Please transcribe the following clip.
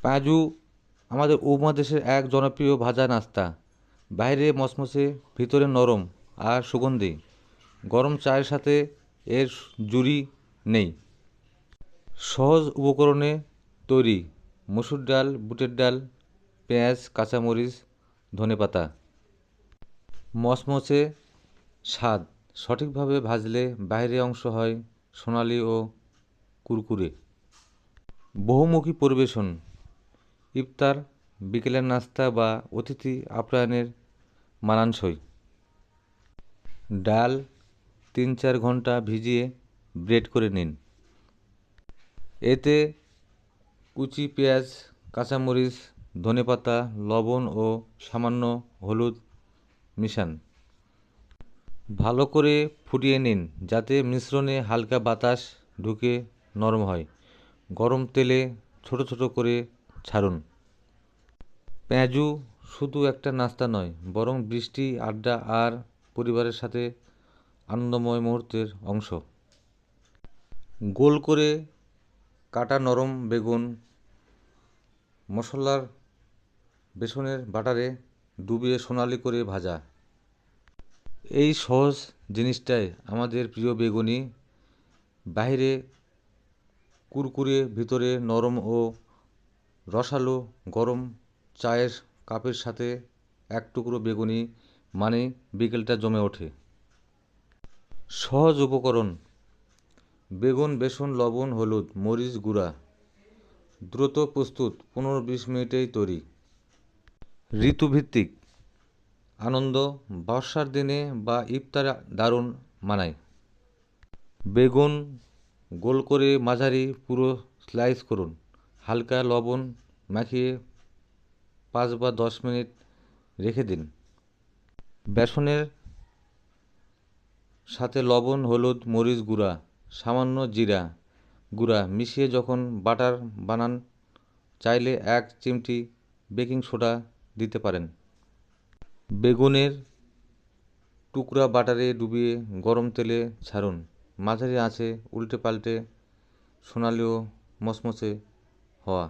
পেঁয়াজু আমাদের উপমহাদেশের এক জনপ্রিয় ভাজা নাস্তা। বাইরে মচমচে, ভিতরে নরম আর সুগন্ধি। গরম চায়ের সাথে এর জুড়ি নেই। সহজ উপকরণে তৈরি: মসুর ডাল, বুটের ডাল, পেঁয়াজ, কাঁচামরিচ, ধনেপাতা। মচমচে স্বাদ: সঠিকভাবে ভাজলে বাইরের অংশ হয় সোনালি ও কুরকুরে। বহুমুখী পরিবেশন: ইফতার, বিকেলের নাস্তা বা অতিথি আপ্যায়নের মানানসই। ডাল ৩-৪ ঘন্টা ভিজিয়ে ব্রেড করে নিন। এতে কুচি পেঁয়াজ, কাঁচামরিচ, ধনেপাতা, লবণ ও সামান্য হলুদ মিশান। ভালো করে ফুটিয়ে নিন যাতে মিশ্রণে হালকা বাতাস ঢুকে নরম হয়। গরম তেলে ছোট ছোট করে ছাড়ুন। পেঁয়াজু শুধু একটা নাস্তা নয়, বরং বৃষ্টি, আড্ডা আর পরিবারের সাথে আনন্দময় মুহূর্তের অংশ। গোল করে কাটা নরম বেগুন মশলার বেসনের বাটারে ডুবিয়ে সোনালি করে ভাজা। এই সহজ জিনিসটাই আমাদের প্রিয় বেগুনি। বাইরে কুরকুরে, ভিতরে নরম ও রসালো। গরম চায়ের কাপের সাথে এক টুকরো বেগুনি মানে বিকেলটা জমে ওঠে। সহজ উপকরণ: বেগুন, বেসন, লবণ, হলুদ, মরিচ গুঁড়া। দ্রুত প্রস্তুত, ১৫-২০ মিনিটেই তৈরি। ঋতুভিত্তিক আনন্দ: বর্ষার দিনে বা ইফতারে দারুণ মানায়। বেগুন গোল করে মাঝারি পুরো স্লাইস করুন। হালকা লবণ মাখিয়ে ৫ বা ১০ মিনিট রেখে দিন। বেসনের সাথে লবণ, হলুদ, মরিচ গুঁড়া, সামান্য জিরা গুঁড়া মিশিয়ে যখন বাটার বানান, চাইলে ১ চিমটি বেকিং সোডা দিতে পারেন। বেগুনের টুকরা বাটারে ডুবিয়ে গরম তেলে ছাড়ুন। মাঝারি আঁচে উল্টে পাল্টে সোনালি ও মচমচে হওয়া